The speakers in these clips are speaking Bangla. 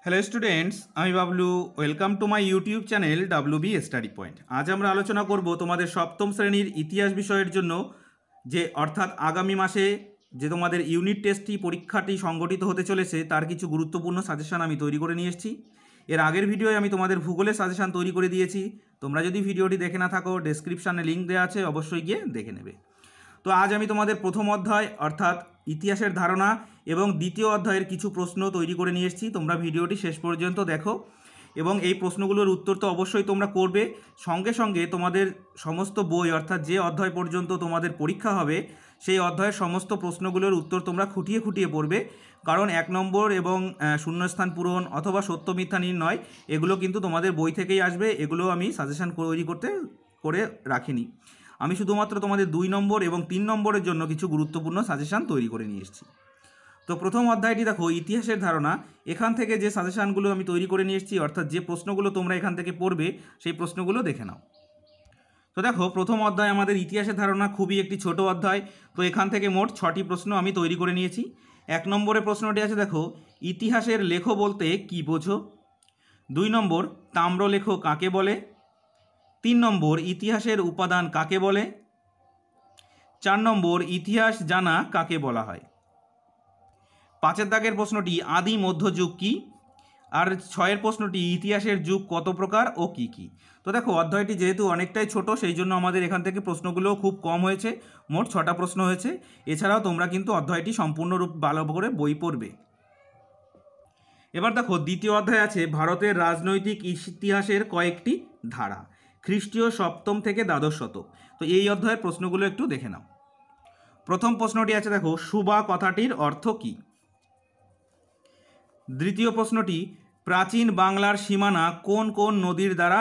হ্যালো স্টুডেন্টস, আমি Bablu. Welcome to my YouTube channel WB study point. আজ আমরা আলোচনা করব তোমাদের সপ্তম শ্রেণীর ইতিহাস বিষয়ের জন্য যে অর্থাৎ আগামী মাসে যে তোমাদের ইউনিট টেস্টটি পরীক্ষাটি সংগঠিত হতে চলেছে তার কিছু গুরুত্বপূর্ণ সাজেশান আমি তৈরি করে নিয়ে এসেছি। এর আগের ভিডিওয়ে আমি তোমাদের ভূগোলের সাজেশান তৈরি করে দিয়েছি। তোমরা যদি ভিডিওটি দেখে না থাকো, ডেসক্রিপশানে লিঙ্ক দেওয়া আছে, অবশ্যই গিয়ে দেখে নেবে। তো আজ আমি তোমাদের প্রথম অধ্যায় অর্থাৎ ইতিহাসের ধারণা এবং দ্বিতীয় অধ্যায়ের কিছু প্রশ্ন তৈরি করে নিয়ে এসেছি। তোমরা ভিডিওটি শেষ পর্যন্ত দেখো এবং এই প্রশ্নগুলোর উত্তর তো অবশ্যই তোমরা করবে। সঙ্গে সঙ্গে তোমাদের সমস্ত বই অর্থাৎ যে অধ্যায় পর্যন্ত তোমাদের পরীক্ষা হবে সেই অধ্যায়ের সমস্ত প্রশ্নগুলোর উত্তর তোমরা খুঁটিয়ে খুঁটিয়ে পড়বে, কারণ 1 নম্বর এবং শূন্যস্থান পূরণ অথবা সত্য মিথ্যা নির্ণয় এগুলো কিন্তু তোমাদের বই থেকেই আসবে। এগুলো আমি সাজেশান তৈরি করে রাখিনি। আমি শুধুমাত্র তোমাদের 2 নম্বর এবং 3 নম্বরের জন্য কিছু গুরুত্বপূর্ণ সাজেশান তৈরি করে নিয়ে এসেছি। তো প্রথম অধ্যায়টি দেখো, ইতিহাসের ধারণা। এখান থেকে যে সাজেশানগুলো আমি তৈরি করে নিয়ে এসেছি অর্থাৎ যে প্রশ্নগুলো তোমরা এখান থেকে পড়বে সেই প্রশ্নগুলো দেখে নাও। তো দেখো, প্রথম অধ্যায় আমাদের ইতিহাসের ধারণা, খুবই একটি ছোট অধ্যায়। তো এখান থেকে মোট 6টি প্রশ্ন আমি তৈরি করে নিয়েছি। 1 নম্বরের প্রশ্নটি আছে, দেখো, ইতিহাসের লেখ বলতে কী বোঝো? 2 নম্বর, তাম্রলেখ কাকে বলে? 3 নম্বর, ইতিহাসের উপাদান কাকে বলে? 4 নম্বর, ইতিহাস জানা কাকে বলা হয়? 5 দাগের প্রশ্নটি আদি মধ্যযুগ কি? আর 6 প্রশ্নটি ইতিহাসের যুগ কত প্রকার ও কি কি? তো দেখো, অধ্যায়টি যেহেতু অনেকটাই ছোট সেই জন্য আমাদের এখান থেকে প্রশ্নগুলোও খুব কম হয়েছে, মোট 6টা প্রশ্ন হয়েছে। এছাড়াও তোমরা কিন্তু অধ্যায়টি সম্পূর্ণরূপ ভালো করে বই পড়বে। এবার দেখো, দ্বিতীয় অধ্যায় আছে ভারতের রাজনৈতিক ইতিহাসের কয়েকটি ধারা, খ্রিস্টীয় 7ম থেকে দ্বাদশ শতক। তো এই অধ্যায়ের প্রশ্নগুলো একটু দেখে নাও। প্রথম প্রশ্নটি আছে, দেখো, সুবা কথাটির অর্থ কী? দ্বিতীয় প্রশ্নটি, প্রাচীন বাংলার সীমানা কোন কোন নদীর দ্বারা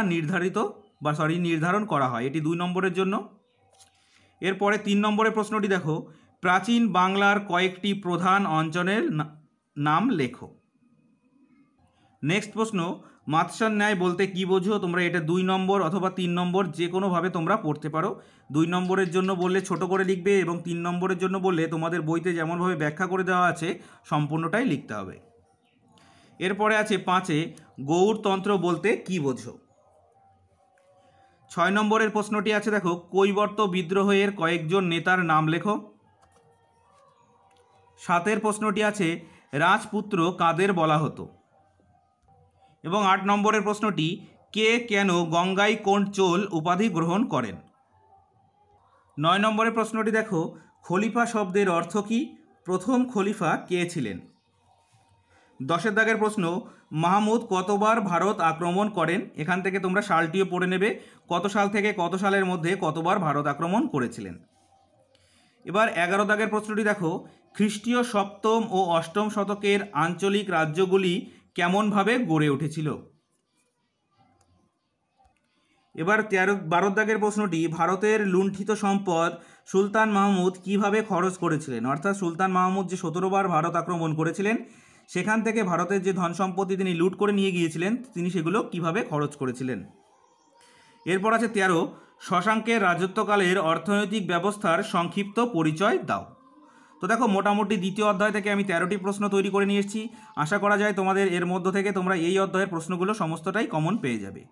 নির্ধারণ করা হয়? এটি 2 নম্বরের জন্য। এরপরে 3 নম্বরের প্রশ্নটি দেখো, প্রাচীন বাংলার কয়েকটি প্রধান অঞ্চলের নাম লেখো। নেক্সট প্রশ্ন, মাৎস্যান্যায় বলতে কী বোঝো? তোমরা এটা 2 নম্বর অথবা 3 নম্বর যে কোনোভাবে তোমরা পড়তে পারো। 2 নম্বরের জন্য বললে ছোট করে লিখবে এবং 3 নম্বরের জন্য বললে তোমাদের বইতে যেমনভাবে ব্যাখ্যা করে দেওয়া আছে সম্পূর্ণটাই লিখতে হবে। এরপরে আছে 5-এ, গৌড়তন্ত্র বলতে কী বোঝো? 6 নম্বরের প্রশ্নটি আছে, দেখো, কৈবর্ত বিদ্রোহের কয়েকজন নেতার নাম লেখো। 7-এর প্রশ্নটি আছে, রাজপুত্র কাদের বলা হতো? এবং 8 নম্বরের প্রশ্নটি, কে কেন গঙ্গাইকোন্ড চোল উপাধি গ্রহণ করেন? 9 নম্বরের প্রশ্নটি দেখো, খলিফা শব্দের অর্থ কী? প্রথম খলিফা কে ছিলেন? 10 দাগের প্রশ্ন, মাহমুদ কতবার ভারত আক্রমণ করেন? এখান থেকে তোমরা সালটিও পড়ে নেবে, কত সাল থেকে কত সালের মধ্যে কতবার ভারত আক্রমণ করেছিলেন। এবার 11 দাগের প্রশ্নটি দেখো, খ্রিস্টীয় 7ম ও 8ম শতকের আঞ্চলিক রাজ্যগুলি কেমনভাবে গড়ে উঠেছিল? এবার 12 দাগের প্রশ্নটি, ভারতের লুণ্ঠিত সম্পদ সুলতান মাহমুদ কিভাবে খরচ করেছিলেন? অর্থাৎ সুলতান মাহমুদ যে 17 বার ভারত আক্রমণ করেছিলেন সেখান থেকে ভারতের যে ধন সম্পত্তি তিনি লুট করে নিয়ে গিয়েছিলেন তিনি সেগুলো কিভাবে খরচ করেছিলেন। এরপর আছে 13, শশাঙ্কের রাজত্বকালের অর্থনৈতিক ব্যবস্থার সংক্ষিপ্ত পরিচয় দাও। তো দেখো, মোটামুটি দ্বিতীয় অধ্যায় থেকে আমি 13টি প্রশ্ন তৈরি করে নিয়ে এসেছি। আশা করা যায় তোমাদের এর মধ্য থেকে তোমরা এই অধ্যায়ের প্রশ্নগুলো সমস্তটাই কমন পেয়ে যাবে।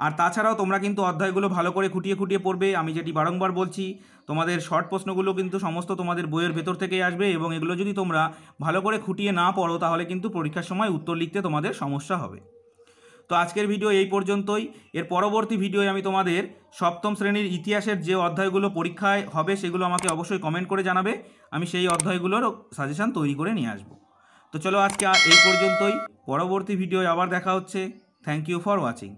আর তাছাড়াও তোমরা কিন্তু অধ্যায়গুলো ভালো করে খুঁটিয়ে খুঁটিয়ে পড়বে। আমি যেটি বারংবার বলছি, তোমাদের শর্ট প্রশ্নগুলো কিন্তু সমস্ত তোমাদের বইয়ের ভেতর থেকেই আসবে এবং এগুলো যদি তোমরা ভালো করে খুঁটিয়ে না পড়ো তাহলে কিন্তু পরীক্ষার সময় উত্তর লিখতে তোমাদের সমস্যা হবে। তো আজকের ভিডিও এই পর্যন্তই। এর পরবর্তী ভিডিওয়ে আমি তোমাদের 7ম শ্রেণীর ইতিহাসের যে অধ্যায়গুলো পরীক্ষায় হবে সেগুলো আমাকে অবশ্যই কমেন্ট করে জানাবে। আমি সেই অধ্যায়গুলোর সাজেশান তৈরি করে নিয়ে আসব। তো চলো, আজকে এই পর্যন্তই। পরবর্তী ভিডিওয় আবার দেখা হচ্ছে। Thank you for watching.